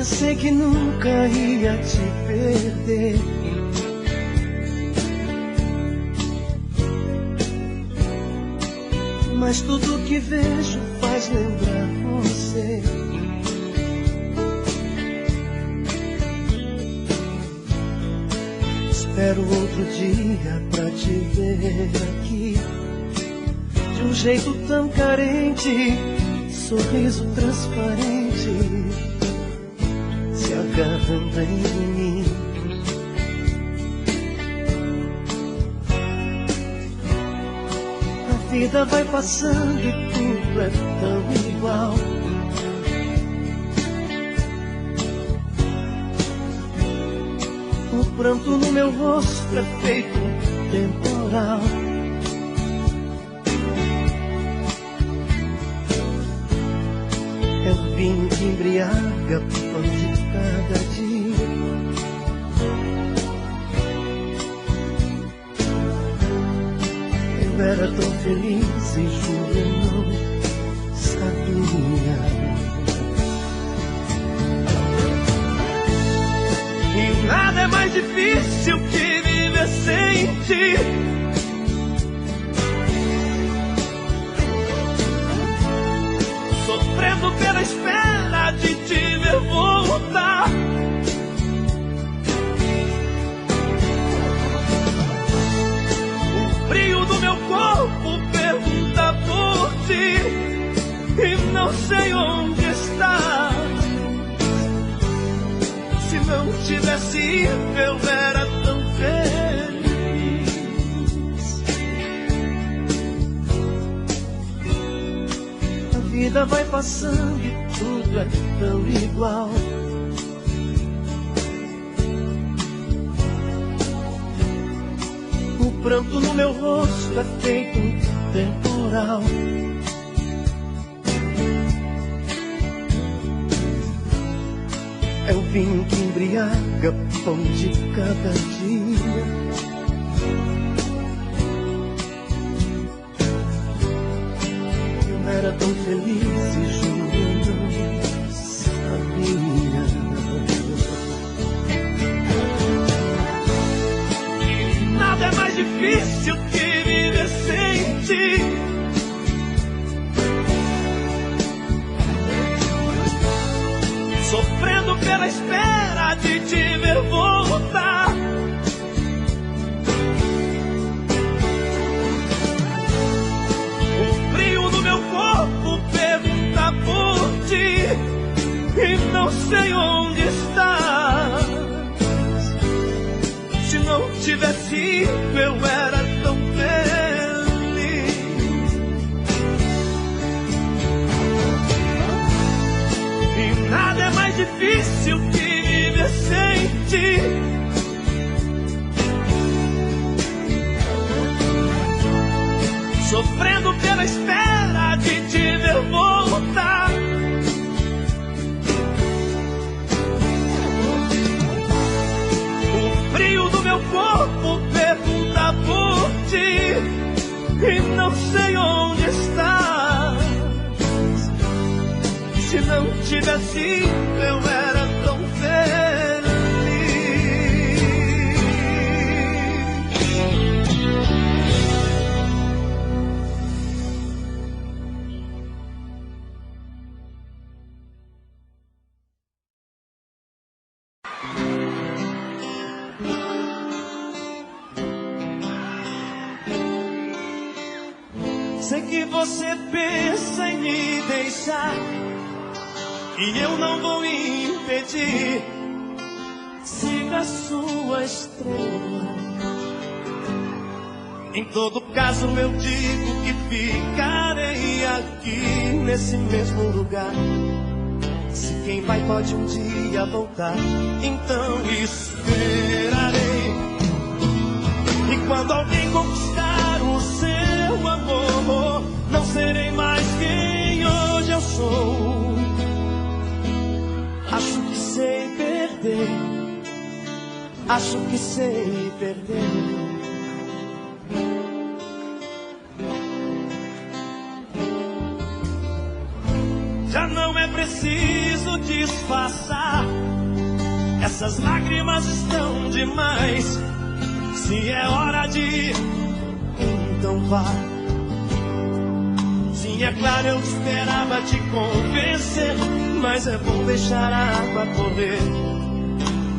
pensei que nunca ia te perder. Mas tudo que vejo faz lembrar você. Espero outro dia pra te ver aqui, de um jeito tão carente, sorriso transparente, se agarrando em mim. A vida vai passando e tudo é tão igual. O pranto no meu rosto é feito um temporal. É o vinho que embriaga o pão de cada dia. Eu era tão feliz e juro eu não sabia. E nada é mais difícil que viver sem ti. Sofrendo pela espera de te ver voltar. O frio do meu corpo pergunta por ti e não sei onde está. Se não tivesse ido, eu era tão feliz. A vida vai passando e tudo é tão igual. O pranto no meu rosto é feito um temporal. É o vinho que embriaga o pão de cada dia. Eu era tão feliz e juro eu não sabia. E nada é mais difícil que viver sem ti. Sofrendo pela espera de te ver voltar. O frio do meu corpo pergunta por ti e não sei onde estás. Se não tivesse ido, eu era tão feliz. E nada é mais difícil que viver sem ti. Sofrendo pela espera de te ver voltar. O frio do meu corpo pergunta por ti e não sei onde estás. Se não tivesse ido, eu era tão feliz. Sei que você pensa em me deixar e eu não vou impedir. Siga a sua estrela. Em todo caso eu digo que ficarei aqui nesse mesmo lugar. Se quem vai pode um dia voltar, então esperarei. E quando alguém conquistar o seu amor, não serei mais quem hoje eu sou. Acho que sei perder, acho que sei perder. Já não é preciso tento disfarçar. Essas lágrimas estão demais. Se é hora de ir, então vá. Sim, é claro, eu esperava te convencer, mas é bom deixar a água correr.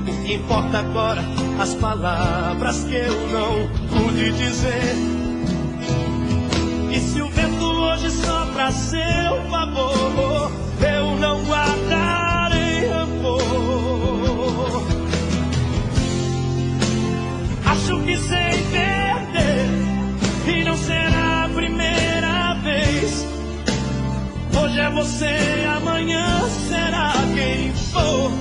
O que importa agora, as palavras que eu não pude dizer. E se o vento hoje sopra a seu favor, eu não guardarei rancor. Acho que sei perder, e não será a primeira vez. Hoje é você, amanhã será quem for.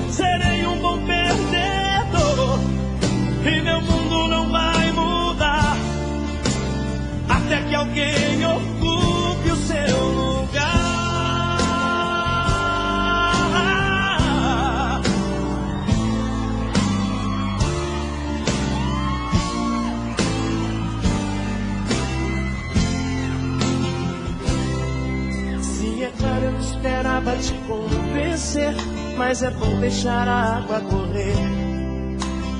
Serei um bom perdedor, e meu mundo não vai mudar até que alguém ocupe o seu lugar. Sim, é claro, eu não esperava te convencer, mas é bom deixar a água correr.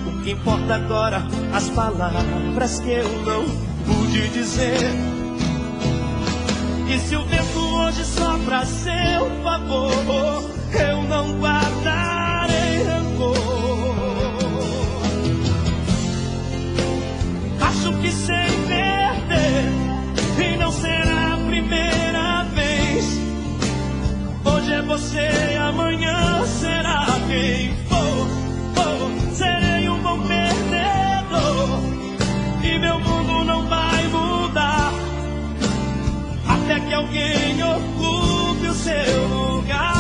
O que importa agora, as palavras que eu não pude dizer. E se o vento hoje sopra a seu favor, eu não guardarei rancor. Acho que sei perder, e não será a primeira vez. Hoje é você, amanhã será quem for. Serei um bom perdedor, e meu mundo não vai mudar até que alguém ocupe o seu lugar.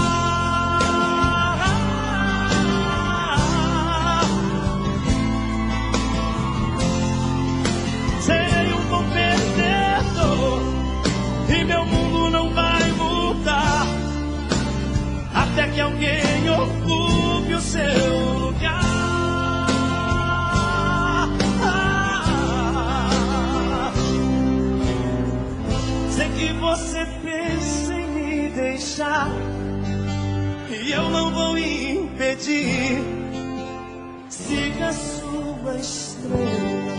Serei um bom perdedor, e meu mundo não vai mudar até que alguém ocupe o seu lugar. Sei que você pensa em me deixar, e eu não vou impedir. Siga a sua estrela.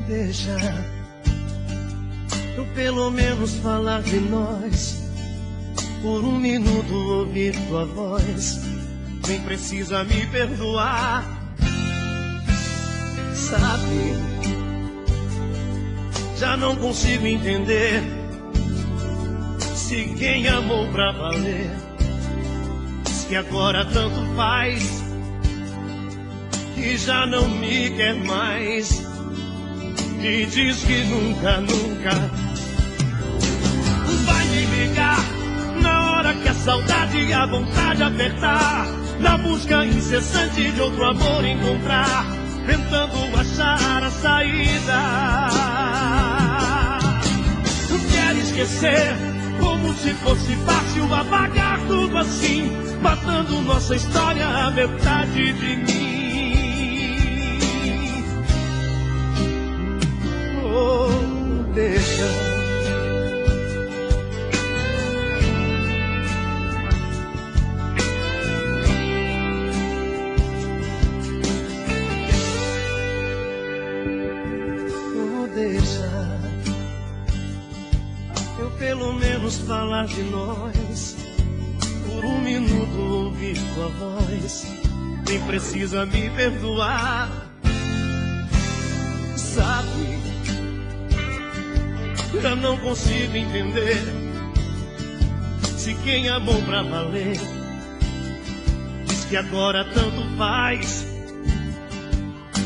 Deixa eu pelo menos falar de nós. Por um minuto ouvir tua voz. Nem precisa me perdoar. Sabe, já não consigo entender se quem amou pra valer diz que agora tanto faz, que já não me quer mais, e diz que nunca, nunca vai me ligar na hora que a saudade e a vontade apertar, na busca incessante de outro amor encontrar, tentando achar a saída. Quer esquecer como se fosse fácil apagar tudo assim, matando nossa história, a metade de mim. Deixa eu pelo menos falar de nós. Por um minuto ouvir tua voz. Nem precisa me perdoar. Sabe, já não consigo entender se quem amou pra valer diz que agora tanto faz,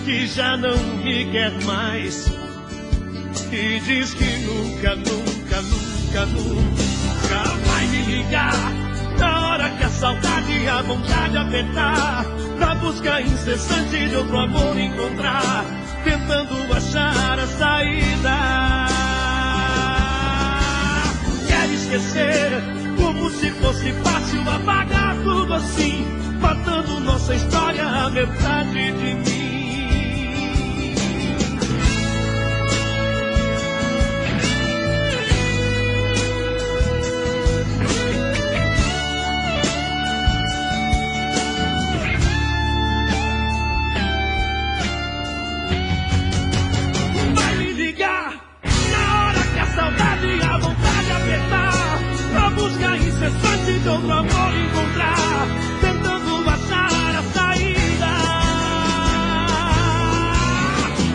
que já não me quer mais, e diz que nunca, nunca, nunca, nunca vai me ligar na hora que a saudade, a vontade apertar, na busca incessante de outro amor encontrar, tentando achar a saída. Quero esquecer, como se fosse fácil apagar tudo assim, matando nossa história, a metade de mim. Vai me ligar na hora que a saudade e a vontade apertar, na busca incessante de outro amor encontrar, tentando achar a saída.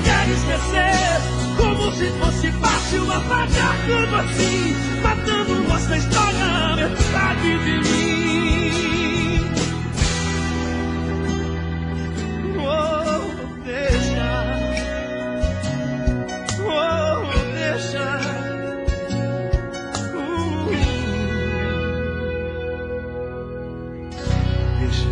Quero esquecer, como se fosse fácil apagar tudo assim, matando nossa história, a metade de mim. Oh, deixa. Oh, deixa. Deixa.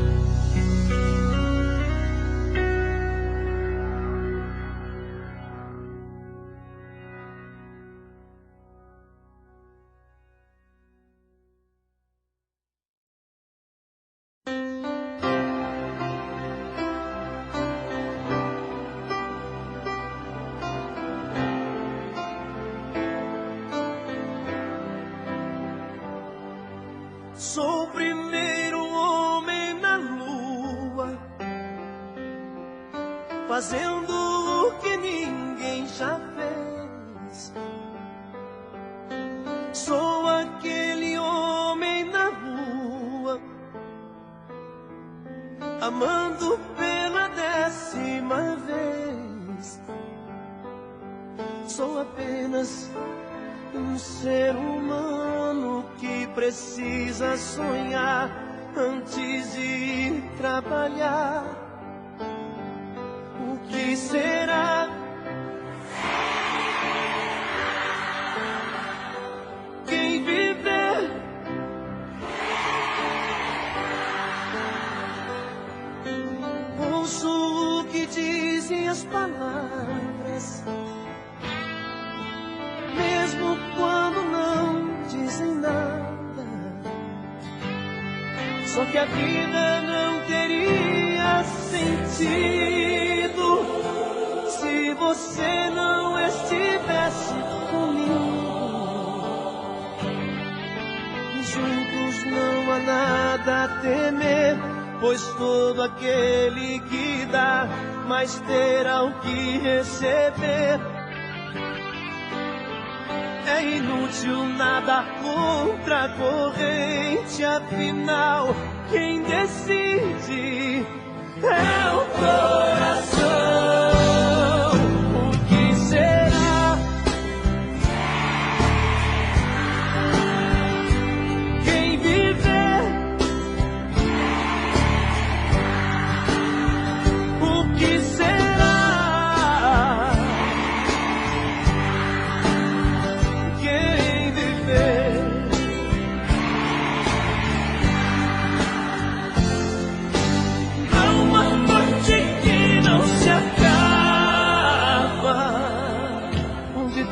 Sou o primeiro homem na lua, fazendo o que ninguém já fez. Sou aquele homem na rua, amando pela 10ª vez. Sou apenas um ser humano que precisa sonhar antes de ir trabalhar. O que será? Quem viver ouço o que dizem as palavras, mesmo quando não dizem nada. Só que a vida não teria sentido se você não estivesse comigo. E juntos não há nada a temer, pois todo aquele que dá mais terá o que receber. É inútil nada contra a corrente, afinal, quem decide é o coração. O que será? Quem viver? O que será?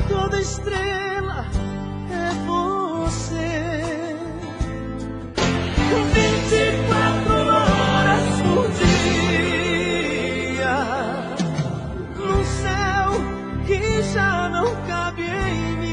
Toda estrela é você. 24 horas por dia, num céu que já não cabe em mim.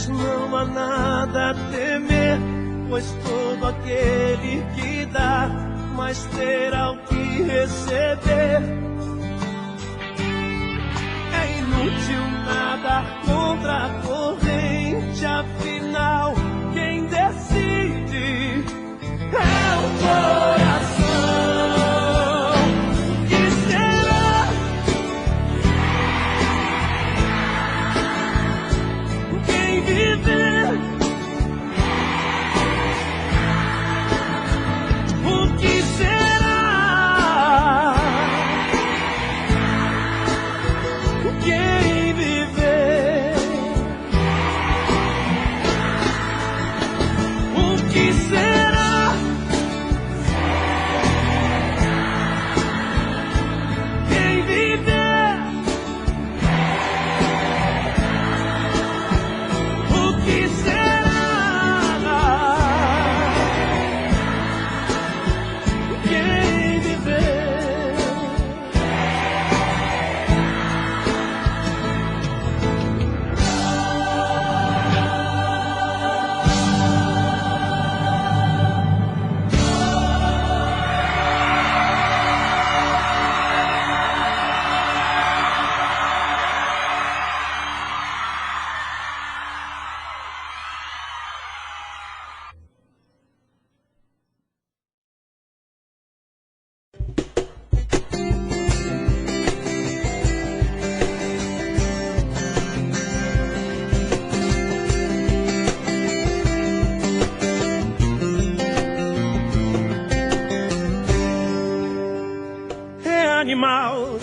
Não há nada a temer, pois todo aquele que dá mais terá o que receber. É inútil nada contra a corrente, afinal, quem decide é o coração. quem viver. O que será? Quem viver? O que será? Quem viver? O que será? Quem viver? É animal,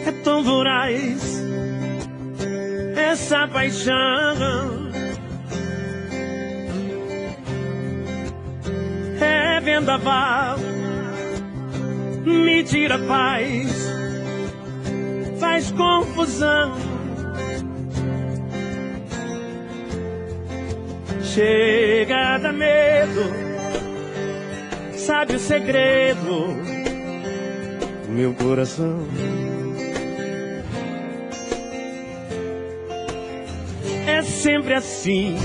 é tão voraz essa paixão. É vendaval, me tira paz, faz confusão. Chega a dar medo, sabe o segredo do meu coração. É sempre assim,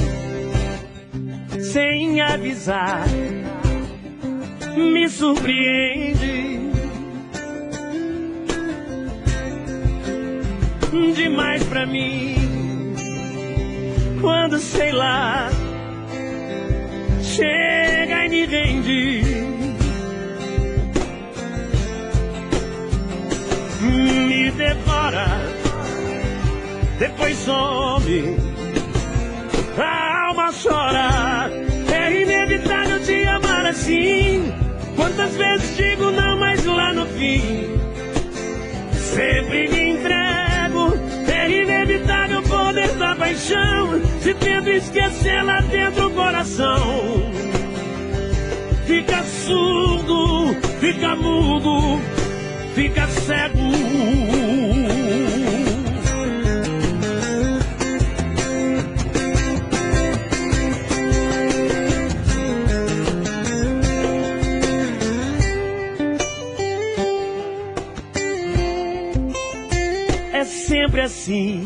sem avisar, me surpreende demais pra mim. Quando, sei lá, chega e me rende, me devora, depois some, a alma chora. É inevitável te amar assim. Quantas vezes digo não, mas lá no fim sempre me entrego. É inevitável o poder da paixão, se tento esquecer lá dentro o coração. Fica surdo, fica mudo, fica cego. É sempre assim,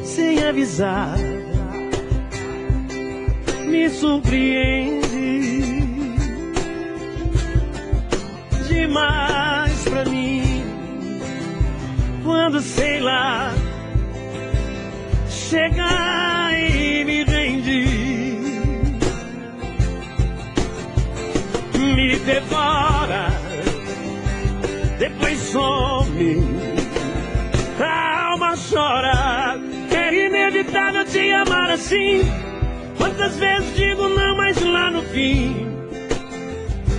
sem avisar, me surpreende demais pra mim. Quando, sei lá, chega e me rende, me devora, depois some, a alma chora. É inevitável te amar assim. Quantas vezes digo não, mas lá no fim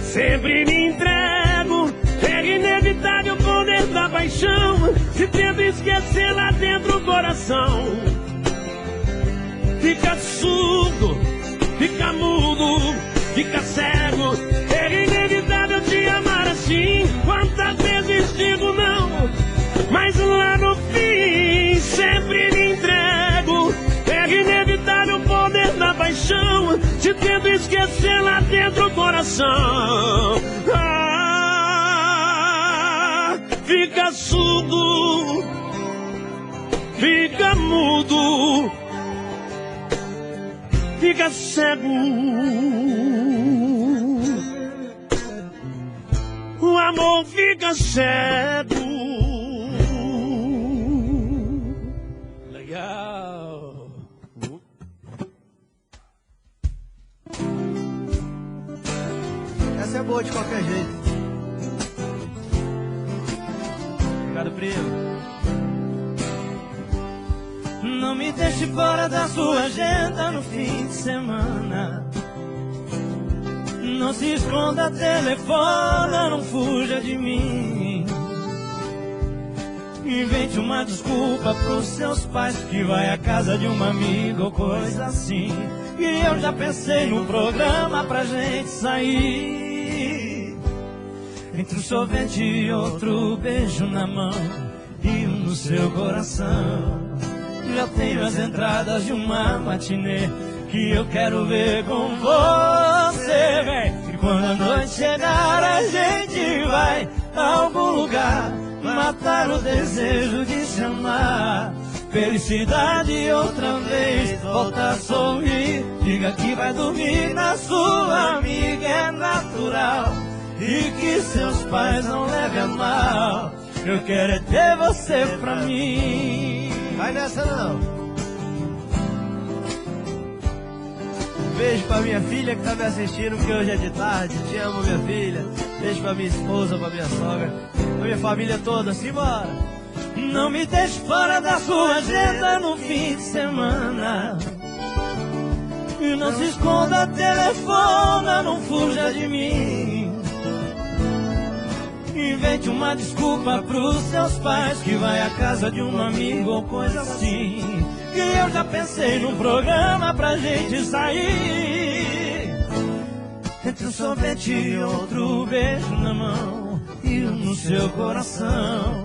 sempre me entrego. É inevitável o poder da paixão, se tento esquecer lá dentro o coração. Fica surdo, fica mudo, fica cego. É inevitável te amar assim. Quantas vezes digo não, mas lá no fim sempre me entrego. É inevitável o poder da paixão, te tento esquecer lá dentro o coração. Fica surdo, fica mudo, fica cego. O amor fica cego. Legal. Essa é boa de qualquer jeito. Obrigado, primo. Não me deixe fora da sua agenda no fim de semana. Não se esconda, telefona, não fuja de mim. Invente uma desculpa pros seus pais que vai à casa de uma amiga ou coisa assim. E eu já pensei num programa pra gente sair. Entre um sorvete e outro beijo na mão e um no seu coração. Já tenho as entradas de uma matinê que eu quero ver com você, véi. E quando a noite chegar a gente vai a algum lugar matar o desejo de se amar. Felicidade outra vez, volta a sorrir. Diga que vai dormir na sua amiga, é natural. E que seus pais não levem a mal. Eu quero é ter você pra mim. Vai nessa não. Beijo pra minha filha que tá me assistindo, porque hoje é de tarde. Te amo, minha filha. Beijo pra minha esposa, pra minha sogra, pra minha família toda. Simbora! Não me deixe fora da sua agenda no fim de semana. E não se esconda, telefona, não fuja de mim. Invente uma desculpa pros seus pais que vai à casa de um amigo ou coisa assim. Que eu já pensei num programa pra gente sair. Entre um sorvete e outro beijo na mão e um no seu coração.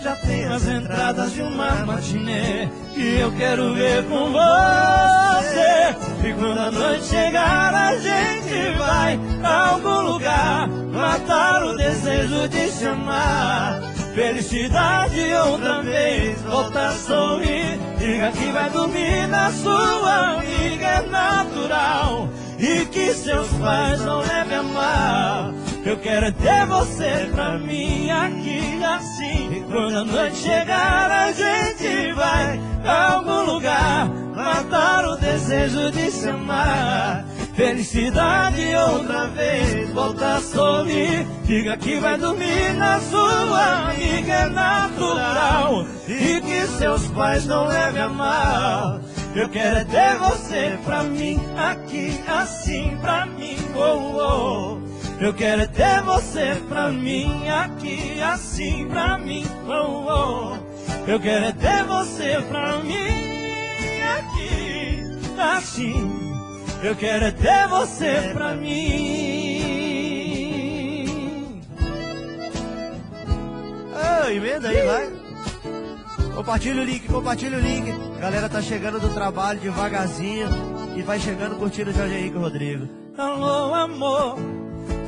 Já tenho as entradas de uma matinê que eu quero ver com você. E quando a noite chegar a gente vai a algum lugar matar o desejo de se amar. Felicidade outra vez, volta a sorrir. Diga que vai dormir na sua amiga, é natural. E que seus pais não levem a mal. Eu quero ter você pra mim aqui assim. E quando a noite chegar a gente vai a algum lugar matar o desejo de se amar. Felicidade outra vez, volta a sorrir. Diga que vai dormir na sua amiga, é natural. E que seus pais não levem a mal. Eu quero é ter você pra mim aqui assim pra mim, oh, oh. Eu quero é ter você pra mim aqui assim pra mim, oh, oh. Eu quero é ter você pra mim aqui assim. Eu quero é ter você pra mim. Ah, emenda aí, vai. Compartilha o link, compartilha o link. A galera tá chegando do trabalho devagarzinho e vai chegando curtindo o Jorge Henrique Rodrigo. Alô, amor,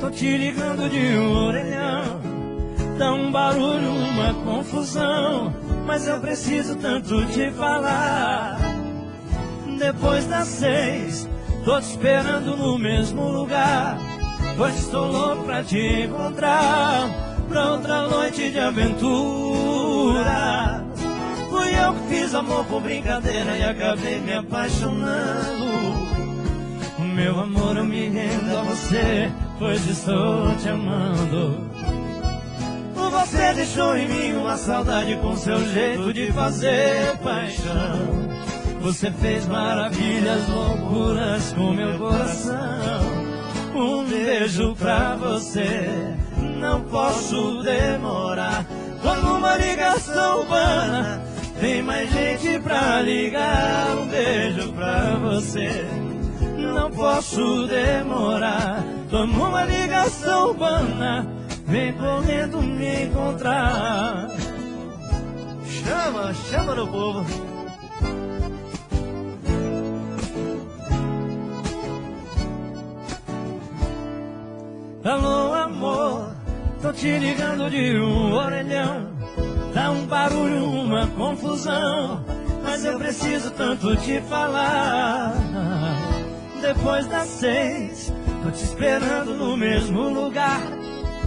tô te ligando de um orelhão. Dá um barulho, uma confusão, mas eu preciso tanto te falar. Depois das 6, tô te esperando no mesmo lugar, pois estou louco pra te encontrar, pra outra noite de aventura. Fui eu que fiz amor por brincadeira e acabei me apaixonando. Meu amor, eu me rendo a você, pois estou te amando. Você deixou em mim uma saudade com seu jeito de fazer paixão. Você fez maravilhas, loucuras com meu coração. Um beijo pra você, não posso demorar. Tô numa ligação urbana, tem mais gente pra ligar. Um beijo pra você, não posso demorar. Tô numa ligação urbana, vem correndo me encontrar. Chama, chama no povo. Alô, amor, tô te ligando de um orelhão. Dá um barulho, uma confusão, mas eu preciso tanto te falar. Depois das 6, tô te esperando no mesmo lugar,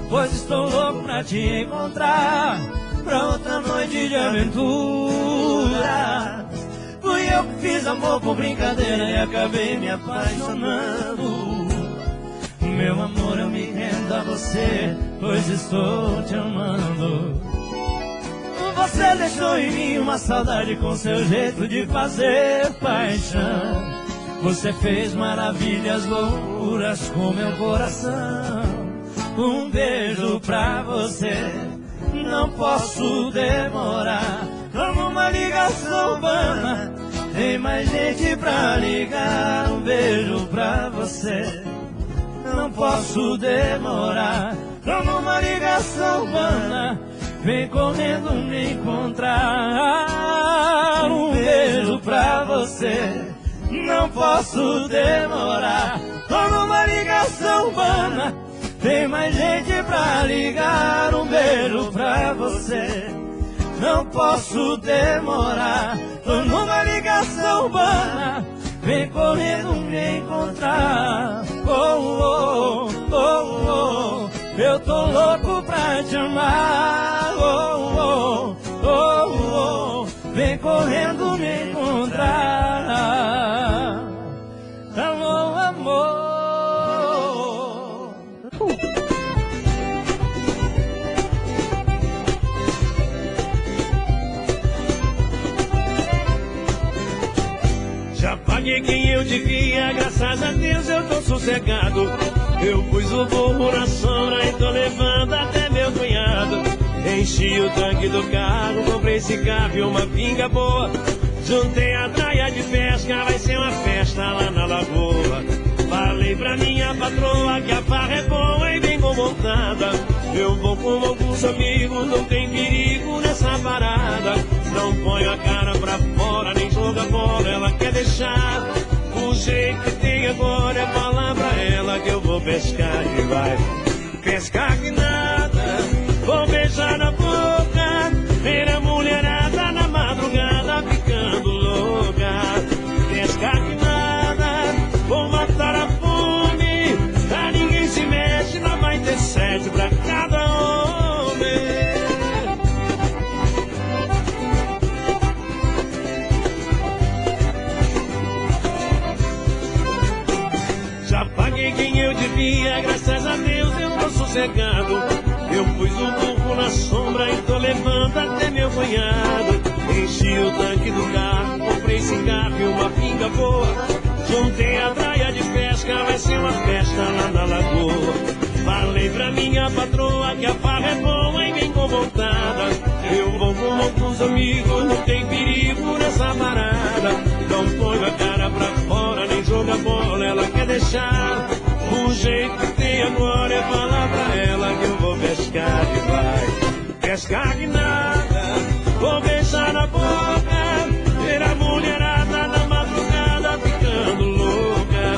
pois estou louco pra te encontrar, pra outra noite de aventura. Fui eu que fiz amor por brincadeira e acabei me apaixonando. Meu amor, eu me rendo a você, pois estou te amando. Você deixou em mim uma saudade com seu jeito de fazer paixão. Você fez maravilhas, loucuras com meu coração. Um beijo pra você, não posso demorar. Como uma ligação urbana, tem mais gente pra ligar. Um beijo pra você, não posso demorar. Como uma ligação urbana, vem correndo me encontrar. Um beijo pra você, não posso demorar. Como uma ligação urbana, tem mais gente pra ligar. Um beijo pra você, não posso demorar. Tô numa ligação urbana, vem correndo me encontrar. Oh, oh, oh, oh, eu tô louco pra te amar. Oh, oh, oh, oh, vem correndo me encontrar. Alô, amor. Já paguei quem eu devia, graças a Deus eu tô sossegado. Eu pus o burro na sombra e tô levando até meu cunhado. Enchi o tanque do carro, comprei esse carro e uma pinga boa. Juntei a praia de pesca, vai ser uma festa lá na lagoa. Falei pra minha patroa que a farra é boa e bem montada. Eu vou com alguns amigos, não tem perigo nessa parada. Não ponho a cara pra fora, nem joga bola, ela quer deixar. O jeito que tem agora é falar pra ela que eu vou pescar e vai pescar que nada. Vou beijar na boca, ver a mulherada na madrugada ficando louca. Pescar que nada, vou matar a fome. Pra ninguém se mexe, lá vai ter 7 pra cada homem. Já paguei quem eu devia, graças a Deus eu tô sossegado. Eu pus o burro na sombra e tô levando até meu cunhado. Enchi o tanque do carro, comprei cigarro e uma pinga boa. Juntei a praia de pesca, vai ser uma festa lá na lagoa. Falei pra minha patroa que a farra é boa e bem convoltada. Eu vou com alguns amigos, não tem perigo nessa parada. Não ponho a cara pra fora, nem joga bola, ela quer deixar. O jeito que tem agora é falar pra ela que eu vou pescar e vai pescar que nada. Vou beijar na boca, ver a mulherada na madrugada ficando louca.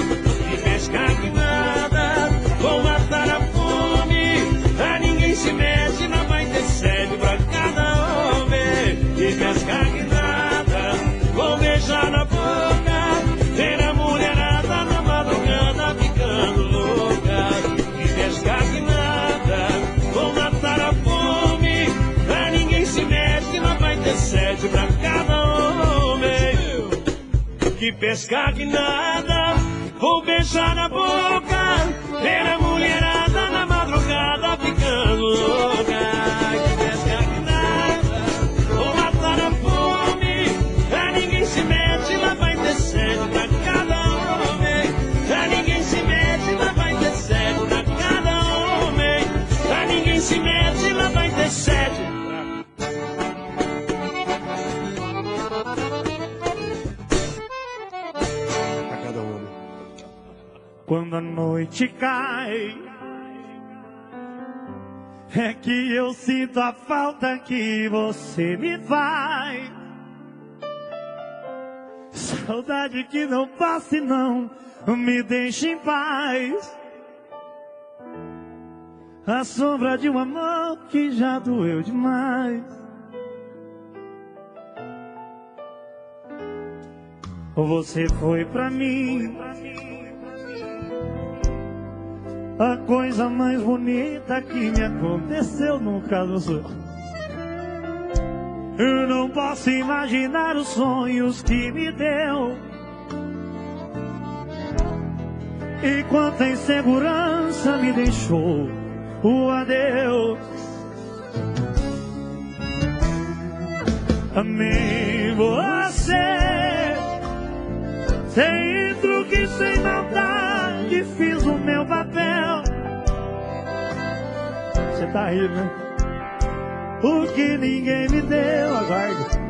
E pescar que nada, vou matar a fome. Pra ninguém se mexe, não vai ter 7 pra cada homem. E pescar que nada, vou beijar na boca, ver a mulherada na madrugada ficando louca. E pescar que nada, vou matar a fome. Pra ninguém se mexe, não vai ter 7 pra cada homem. Que pescar que nada, vou beijar na boca, ver a mulherada na madrugada ficando louca. Que pescar que nada, vou matar a fome. Pra ninguém se mexe, lá vai ter 7 pra cada homem. Pra ninguém se mexe, lá vai ter 7 pra cada homem. Pra ninguém se mexe, lá vai ter 7. Pra cada homem. Quando a noite cai, é que eu sinto a falta que você me faz. Saudade que não passa e não me deixa em paz. A sombra de um amor que já doeu demais. Você foi pra mim a coisa mais bonita que me aconteceu no caso. Eu não posso imaginar os sonhos que me deu. E quanta insegurança me deixou o adeus. Amei você, sem truque, sem maldade, fiz o meu papel. Você tá rindo, né? O que ninguém me deu, aguarde.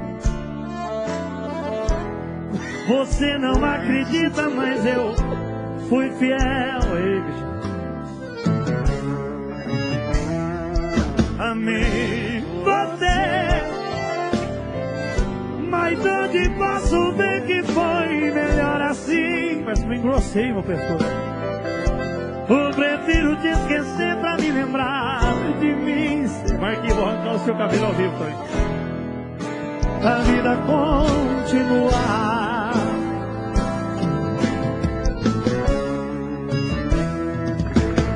Você não acredita, mas eu fui fiel. Ei, bicho. Amei você, mas onde posso ver que foi melhor assim? Parece que me engrossei, meu pescoço. Eu prefiro te esquecer pra me lembrar de mim. Marquinhos, vou arrancar o seu cabelo ao vivo também. A vida continuar.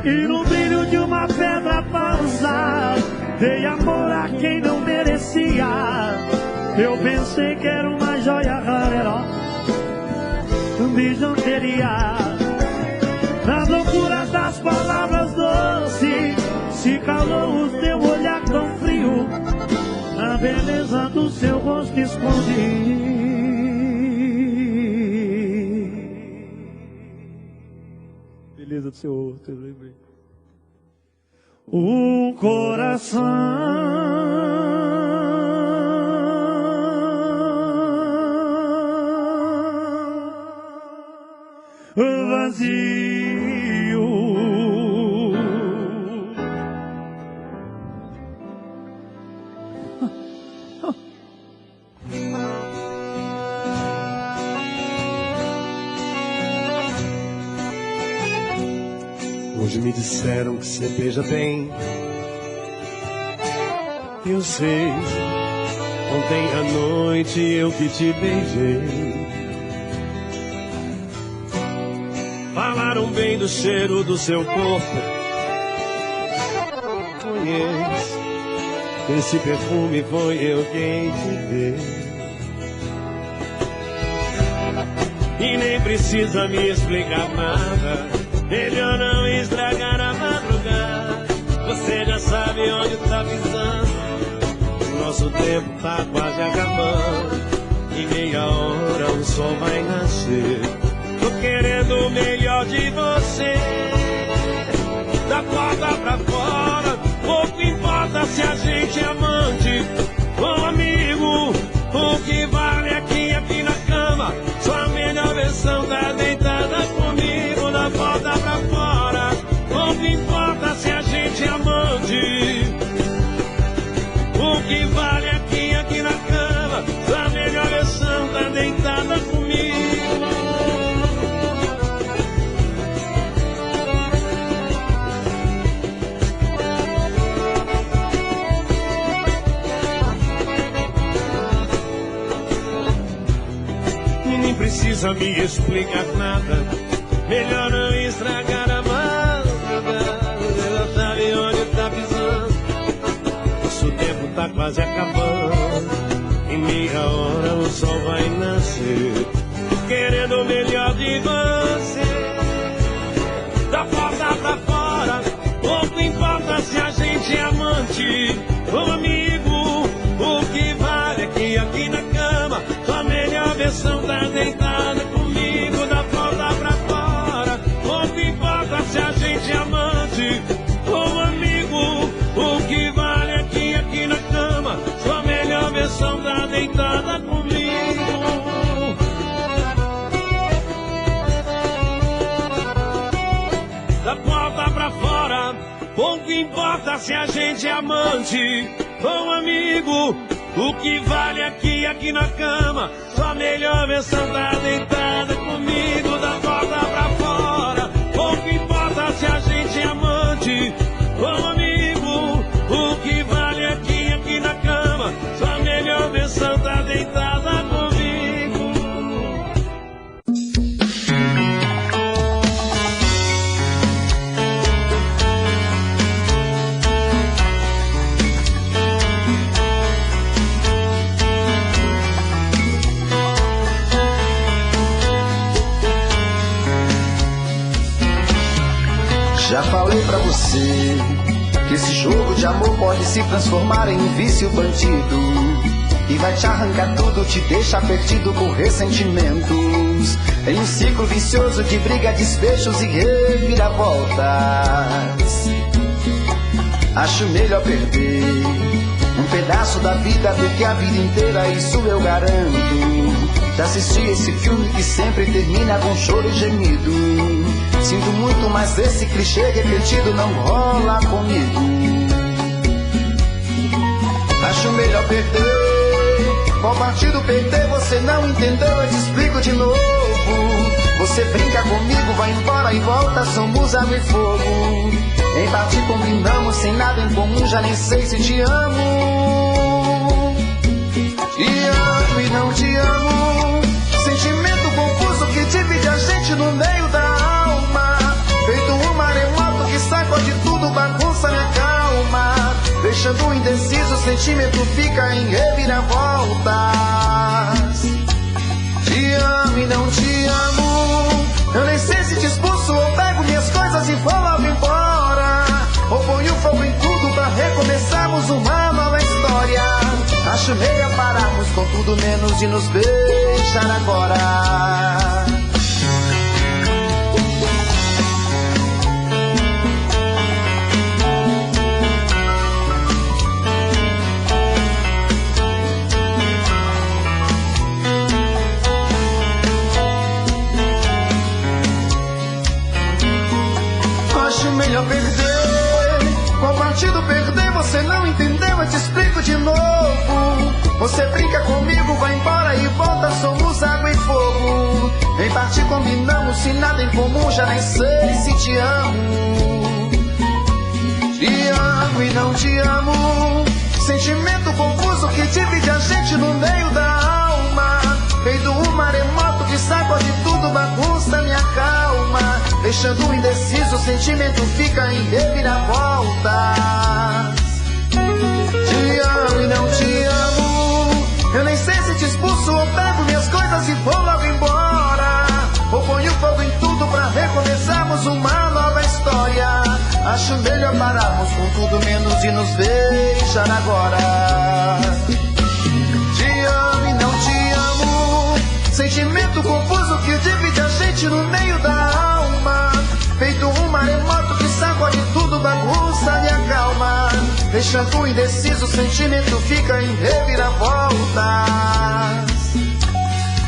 E no brilho de uma pedra para usar, dei amor a quem não merecia. Eu pensei que era uma joia rara, bijuteria. Na loucura das palavras doces, se calou o teu olhar tão frio. Na beleza do seu rosto escondi. Beleza do seu rosto, eu lembrei. O coração vazio. Hoje me disseram que você beija bem. Eu sei, ontem à noite eu que te beijei. Falaram bem do cheiro do seu corpo. Conheço, esse perfume foi eu quem te dei. E nem precisa me explicar nada, melhor não estragar a madrugada. Você já sabe onde tá pisando. Nosso tempo tá quase acabando. Em meia hora o sol vai nascer. Tô querendo o melhor de você. Da porta pra fora, pouco importa se a gente é amante ou amigo. O que vale aqui na cama, sua melhor versão tá deitada comigo. Da porta pra fora, pouco importa se a gente é amante. O que vale aqui na cama, sua melhor versão tá deitada comigo. E nem precisa me explicar nada, melhor não estragar a madrugada. Ela sabe onde tá pisando. Nosso tempo tá quase acabando. Em meia hora o sol vai nascer. Querendo o melhor de você. Da porta pra fora, pouco importa se a gente é amante ou amigo. O que vale aqui na cama, sua melhor versão tá deitada comigo. Da porta pra fora, pouco importa se a gente é amante ou amigo. O que vale aqui na cama, sua melhor versão tá deitada comigo. Da porta pra fora, pouco importa se a gente é amante ou amigo. O que vale aqui na cama, sua melhor versão tá deitada comigo. Da porta pra fora, pouco importa se a gente é amante ou amigo. O que vale aqui na cama, sua melhor versão tá deitada comigo. Já falei pra você que esse jogo de amor pode se transformar em vício bandido. e vai te arrancar tudo, te deixa perdido por ressentimentos, em um ciclo vicioso de briga, despechos e reviravoltas. Acho melhor perder um pedaço da vida do que a vida inteira, isso eu garanto. Já assisti esse filme que sempre termina com choro e gemido. Sinto muito, mas esse clichê repetido não rola comigo. Acho melhor perder. Qual partido perder? Você não entendeu, eu te explico de novo. Você brinca comigo, vai embora e volta, somos água e fogo. Em partir combinamos, sem nada em comum, já nem sei se te amo. Te amo e não te amo. Sentimento confuso que divide a gente no meio da alma. Feito um maremoto que sacode tudo, bagunça minha calma. Deixando indeciso, o sentimento fica em reviravoltas. Te amo e não te amo. Eu nem sei se te expulso ou pego minhas coisas e vou logo embora, ou ponho fogo em tudo pra recomeçarmos uma nova história. Acho melhor pararmos com tudo menos de nos beijar agora. Acho melhor perder. Qual partido perder? Você não entendeu, eu te explico de novo. Você brinca comigo, vai embora e volta, somos água e fogo. Em parte combinamos, se nada em comum, já nem sei se te amo. Te amo e não te amo. Sentimento confuso que divide a gente no meio da alma. Feito um maremoto que sacode tudo, bagunça minha calma. Deixando indeciso, o sentimento fica em reviravoltas. Te amo e não te amo. Eu nem sei se te expulso ou pego minhas coisas e vou logo embora, ou ponho fogo em tudo pra recomeçarmos uma nova história. Acho melhor pararmos com tudo menos de nos beijar agora. Te amo e não te amo. Sentimento confuso que divide a gente no meio da alma. Feito um maremoto que sacode tudo, bagunça minha calma. Deixando indeciso, o sentimento fica em reviravoltas.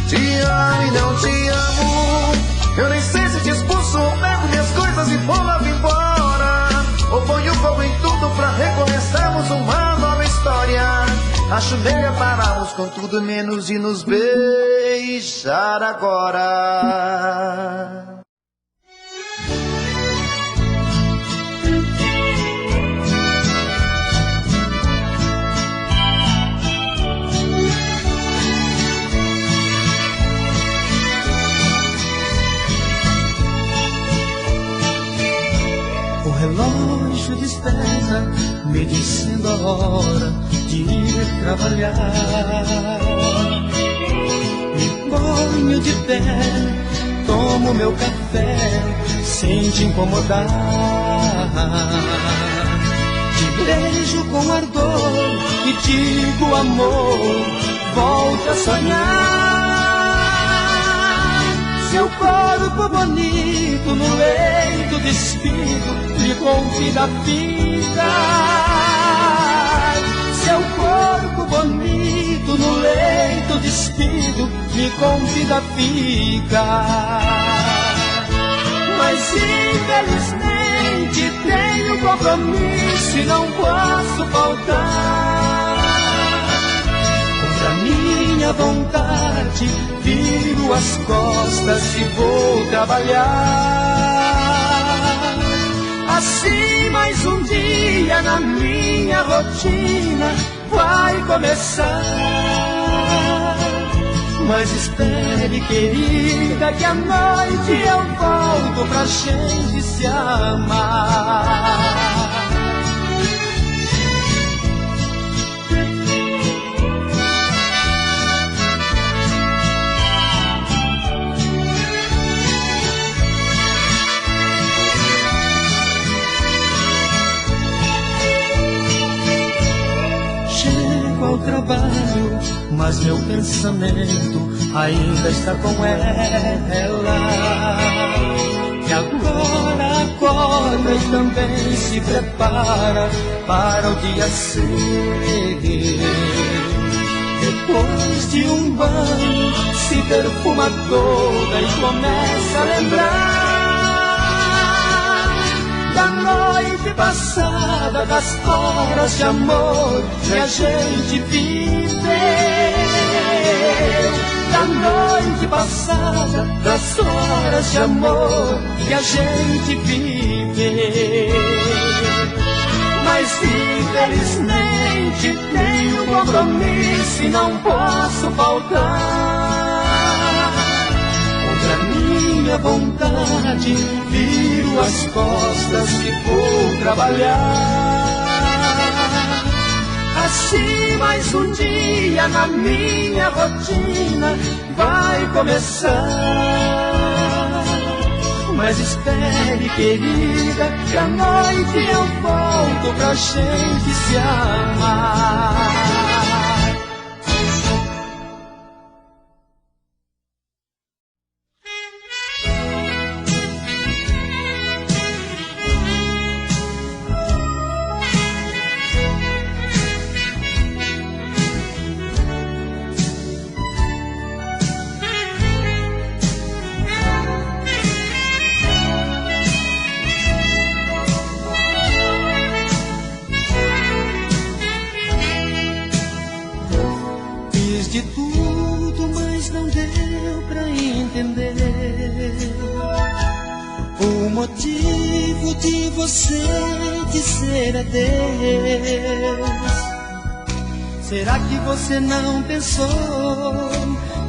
Te amo e não te amo. Eu nem sei se te expulso ou pego minhas coisas e vou logo embora, ou ponho fogo em tudo pra recomeçarmos uma nova história. Acho melhor pararmos com tudo menos de nos beijar agora. O relógio desperta, me dizendo a hora de ir trabalhar. Me ponho de pé, tomo meu café, sem te incomodar. Te beijo com ardor e digo amor, volta a sonhar. Seu corpo bonito no leito despido me convida a ficar. Seu corpo bonito no leito despido me convida a ficar. Mas infelizmente tenho compromisso e não posso faltar. Contra minha vontade viro as costas e vou trabalhar. Assim mais um dia na minha rotina vai começar. Mas espere, querida, que à noite eu volto pra gente se amar. trabalho, mas meu pensamento ainda está com ela, que agora acorda e também se prepara para o dia seguinte. Depois de um banho, se perfuma toda e começa a lembrar da noite passada, das horas de amor que a gente viveu. Da noite passada, das horas de amor que a gente viveu. Mas infelizmente tenho compromisso e não posso faltar. Contra minha vontade, viro as costas e vou trabalhar. Assim mais um dia na minha rotina vai começar. Mas espere, querida, que à noite eu volto pra gente se amar. De tudo, mas não deu pra entender o motivo de você dizer adeus. Será que você não pensou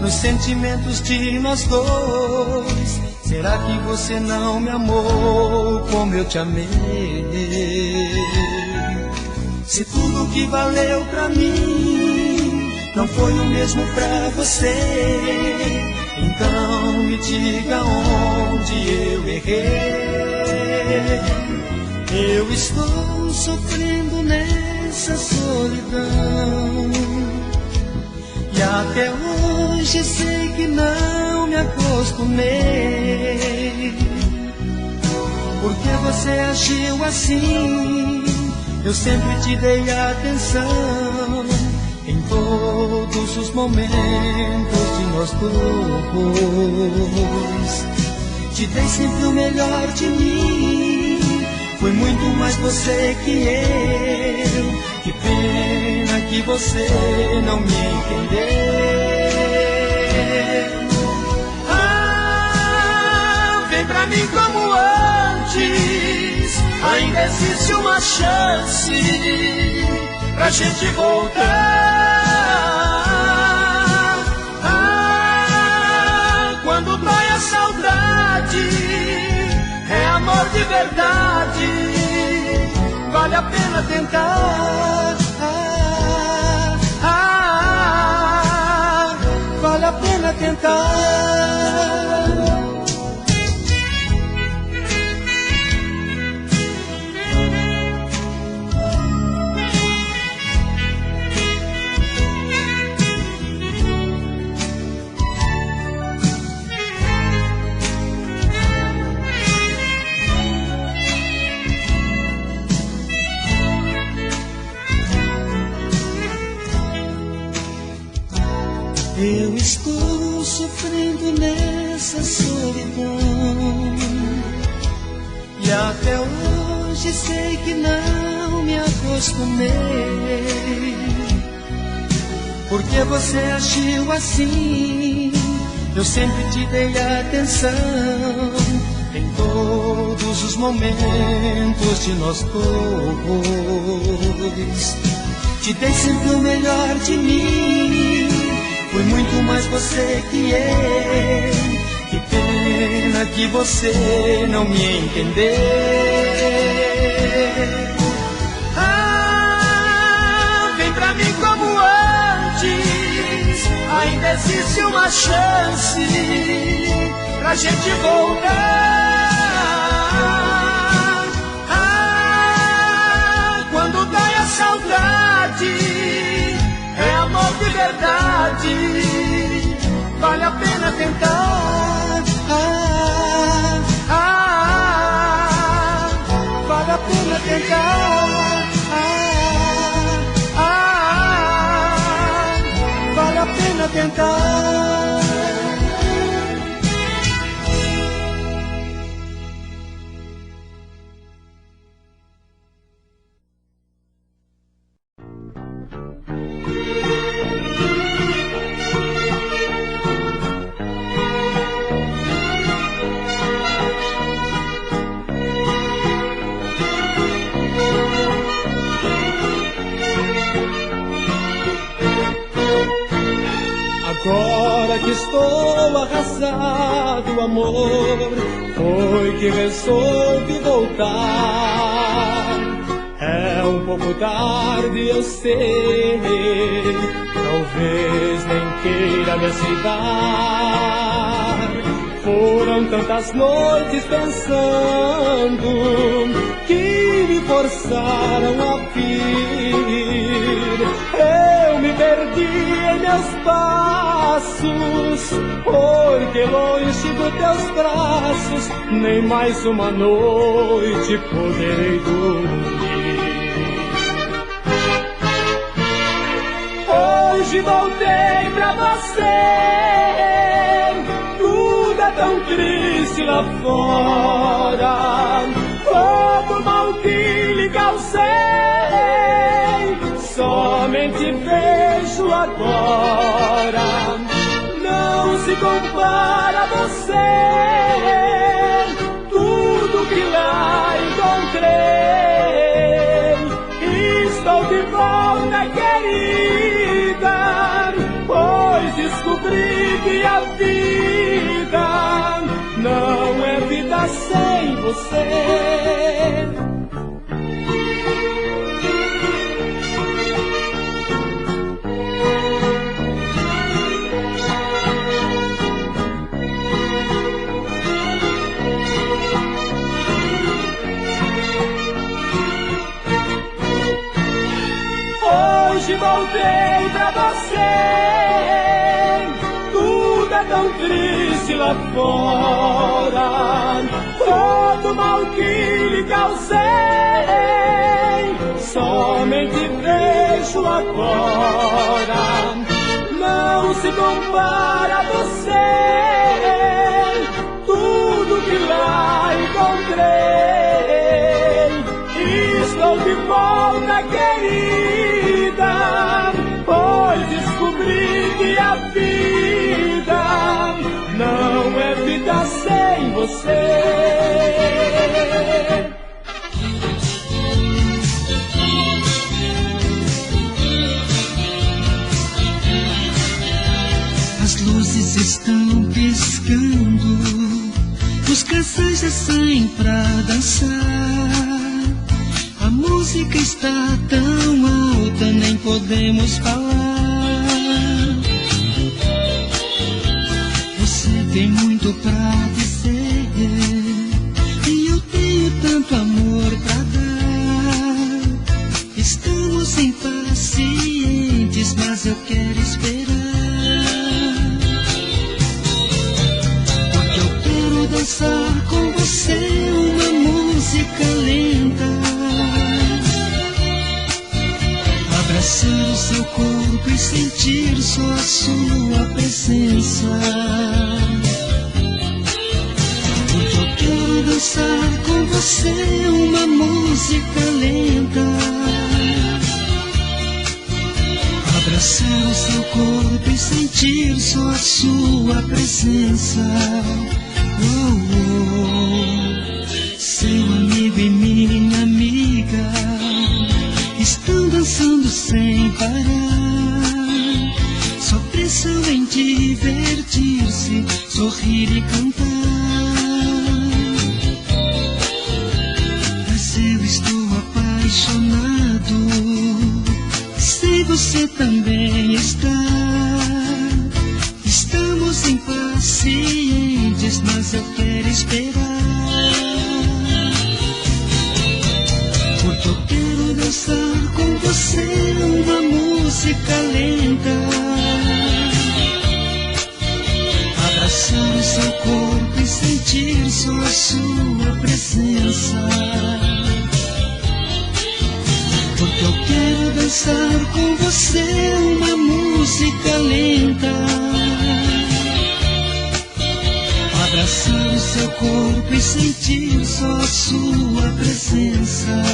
nos sentimentos de nós dois? Será que você não me amou como eu te amei? Se tudo que valeu pra mim não foi o mesmo pra você, então me diga onde eu errei. Eu estou sofrendo nessa solidão e até hoje sei que não me acostumei. Porque você agiu assim, eu sempre te dei atenção em todos os momentos de nós dois. Te dei sempre o melhor de mim, foi muito mais você que eu. Que pena que você não me entendeu. Ah, vem pra mim como antes, ainda existe uma chance pra gente voltar. Ah, quando dói a saudade, é amor de verdade, vale a pena tentar. Vale a pena tentar. Eu estou sofrendo nessa solidão e até hoje sei que não me acostumei. Porque você agiu assim, eu sempre te dei atenção em todos os momentos de nós dois. Te dei sempre o melhor de mim, foi muito mais você que eu. Que pena que você não me entendeu. Ah, vem pra mim como antes, ainda existe uma chance pra gente voltar. Ah, quando dói a saudade, é de verdade, vale a pena tentar. Vale a pena tentar. Vale a pena tentar. Agora que estou arrasado, amor, foi que resolvi voltar. É um pouco tarde, eu sei, talvez nem queira me aceitar. Foram tantas noites pensando que me forçaram a vir. Eu me perdi em meus passos, porque longe dos teus braços nem mais uma noite poderei dormir. Hoje voltei pra você, tudo é tão triste lá fora. Todo mal que lhe causei, somente vejo agora. Não se compara a você, tudo que lá encontrei. Estou de volta, querida, pois descobri que a vida não é vida sem você. Hoje voltei pra você, tudo é tão triste lá fora. Todo mal que lhe causei, somente vejo agora. Não se compara a você, tudo que lá encontrei. Estou de volta, querida, pois descobri que a vida não é vida sem você. As luzes estão piscando, os casais já saem pra dançar. A música está tão alta, nem podemos falar. Você tem muito pra dizer, e eu tenho tanto amor pra dar. Estamos impacientes, mas eu quero esperar. Porque eu quero dançar com você uma música lenta, abraçar o seu corpo e sentir só a sua presença. Porque eu quero dançar com você uma música lenta, abraçar o seu corpo e sentir só a sua presença. Oh, oh. Seu amigo e minha amiga estão dançando sem parar, só pensam em divertir-se, sorrir e cantar. Mas eu estou apaixonado, se você também está. Estamos impacientes, mas eu quero esperar. Porque eu quero dançar com você uma música música lenta, abraçar o seu corpo e sentir só a sua presença. Porque eu quero dançar com você uma música lenta, abraçar o seu corpo e sentir só a sua presença.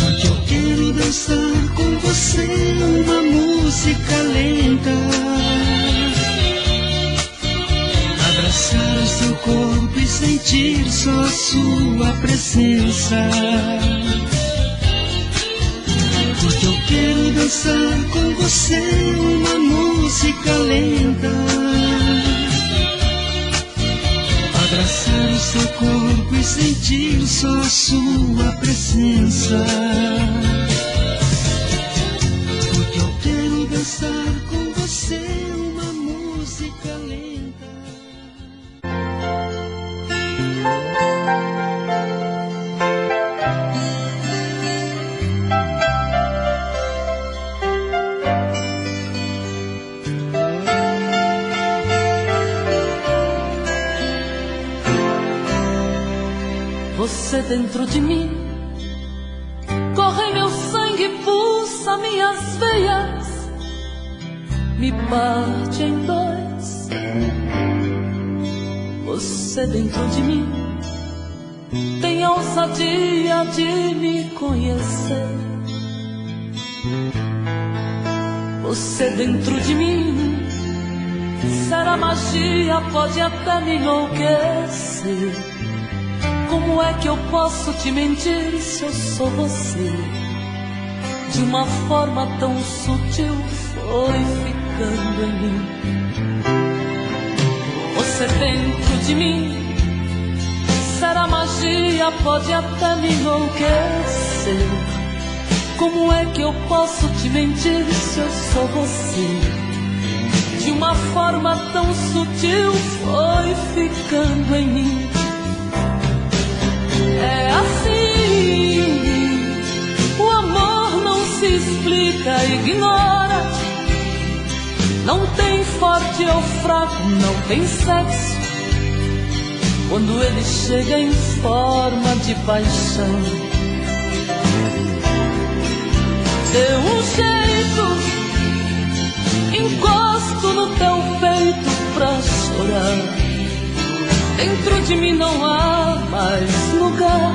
Porque eu quero dançar com você uma música lenta, abraçar o seu corpo e sentir só a sua presença. Porque eu quero dançar com você uma música lenta, abraçar o seu corpo e sentir só a sua presença. Porque eu quero dançar com você uma música lenta. Você dentro de mim, corre meu sangue, pulsa minhas veias, me parte em dois. Você dentro de mim, tem a ousadia de me conhecer. Você dentro de mim, será magia, pode até me enlouquecer. Como é que eu posso te mentir se eu sou você? De uma forma tão sutil foi ficando em mim. Você dentro de mim, será magia, pode até me enlouquecer. Como é que eu posso te mentir se eu sou você? De uma forma tão sutil foi ficando em mim. É assim, o amor não se explica, ignora. Não tem forte ou fraco, não tem sexo. Quando ele chega em forma de paixão, dê um jeito, encosto no teu peito pra chorar. Dentro de mim não há mais lugar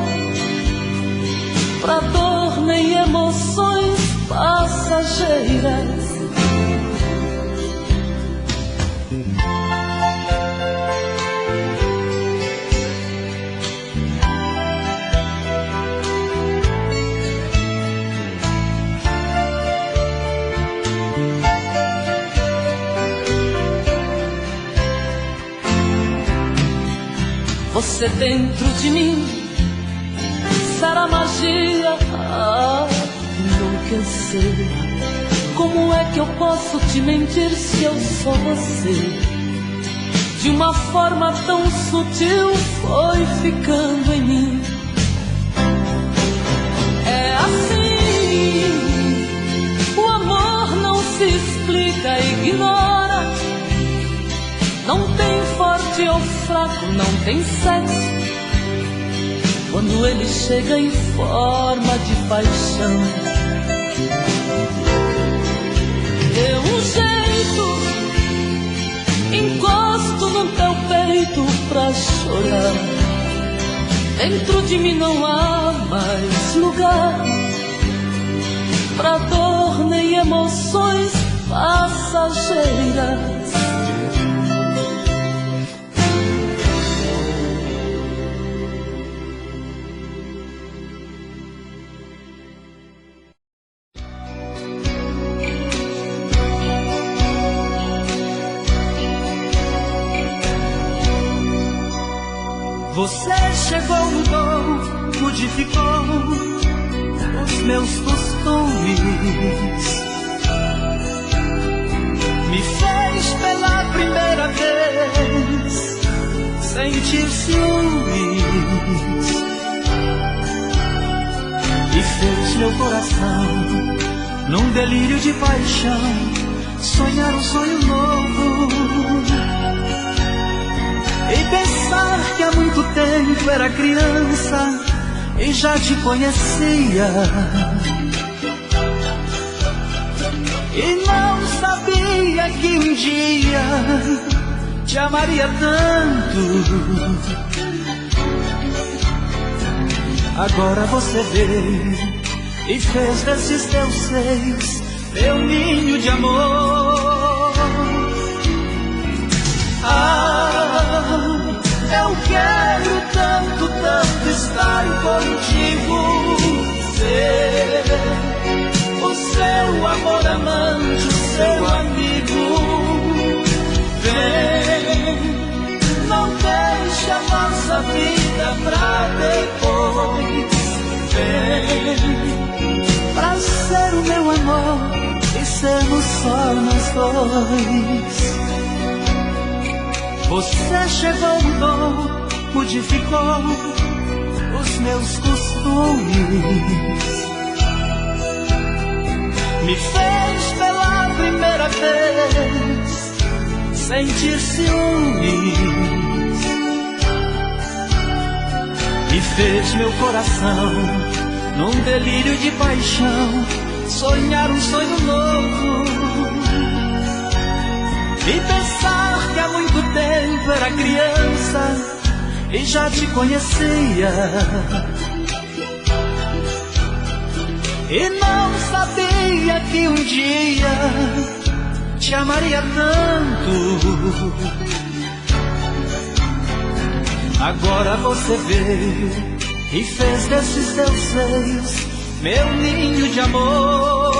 pra dor nem emoções passageiras. Você dentro de mim, será magia a enlouquecer. Como é que eu posso te mentir se eu sou você? De uma forma tão sutil foi ficando em mim. É assim, o amor não se explica, ignora. Não tem forte ou fraco, não tem sexo. Quando ele chega em forma de paixão, dê um jeito, encosto no teu peito pra chorar. Dentro de mim não há mais lugar pra dor nem emoções passageiras. Você chegou, mudou, modificou meus costumes, me fez pela primeira vez sentir ciúmes e fez meu coração, num delírio de paixão, sonhar um sonho novo e pensar que há muito tempo era criança e já te conhecia e não sabia que um dia te amaria tanto. Agora você veio e fez desses teus seios meu ninho de amor. Ah, eu quero tanto, tanto estar contigo, ser o seu amor amante, o seu amigo. Vem, não deixe a nossa vida pra depois. Vem, pra ser o meu amor e sermos só nós dois. Você chegou, mudou, modificou os meus costumes, me fez pela primeira vez sentir ciúmes e fez meu coração, num delírio de paixão, sonhar um sonho novo e pensar que há muito tempo era criança e já te conhecia e não sabia que um dia te amaria tanto. Agora você veio e fez desses teus seios meu ninho de amor.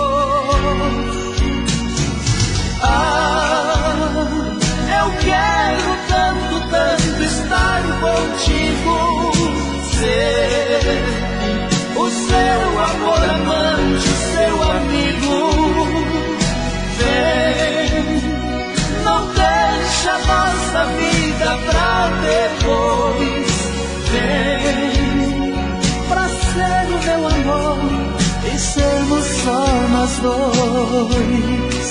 Ah, eu quero tanto, tanto estar contigo, ser o seu amor amante, o seu amigo. Vem, não deixa a nossa vida pra depois. Vem, pra ser o meu amor e sermos só nós dois.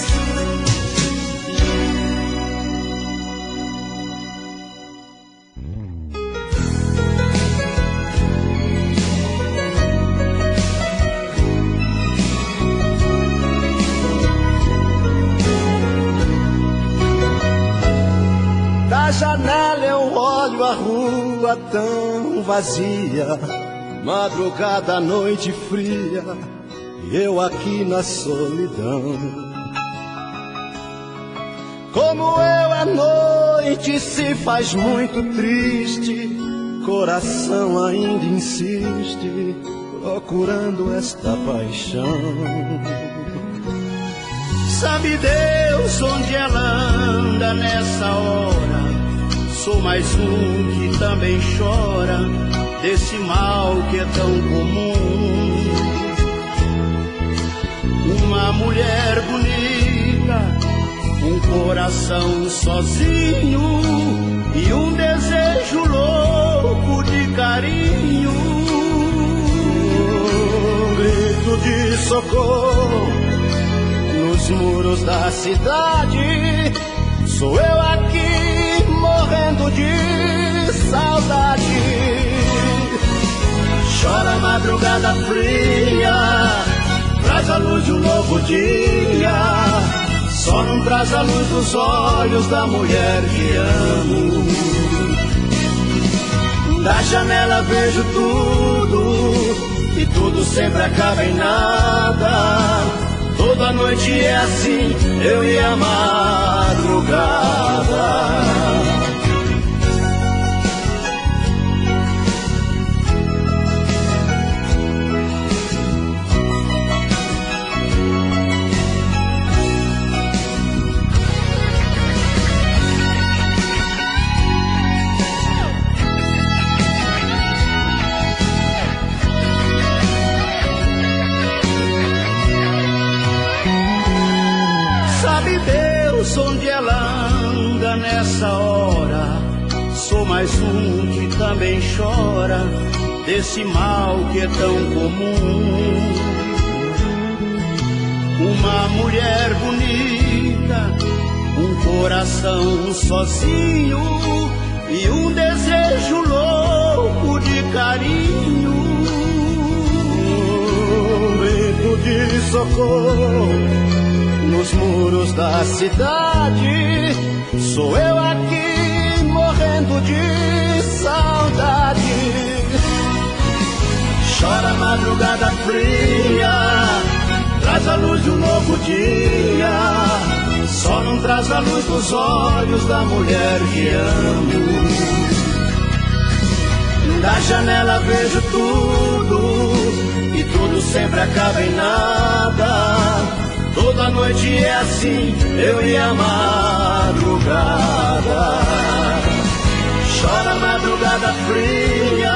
Da janela eu olho a rua tão vazia, madrugada, noite fria, e eu aqui na solidão. Como eu a noite se faz muito triste, coração ainda insiste, procurando esta paixão. Sabe Deus onde ela anda nessa hora? Sou mais um que também chora desse mal que é tão comum. Uma mulher bonita, um coração sozinho e um desejo louco de carinho. Um grito de socorro nos muros da cidade, sou eu aqui morrendo de saudade. Chora a madrugada fria, traz a luz de um novo dia, só não traz a luz dos olhos da mulher que amo. Da janela vejo tudo e tudo sempre acaba em nada. Toda noite é assim, eu e a madrugada. Deus, onde ela anda nessa hora? Sou mais um que também chora desse mal que é tão comum. Uma mulher bonita, um coração sozinho e um desejo louco de carinho. Um grito de socorro nos muros da cidade. Sou eu aqui morrendo de saudade. Chora a madrugada fria, traz a luz de um novo dia. Só não traz a luz dos olhos da mulher que amo. Da janela vejo tudo e tudo sempre acaba em nada. Toda noite é assim, eu e a madrugada. Chora a madrugada fria,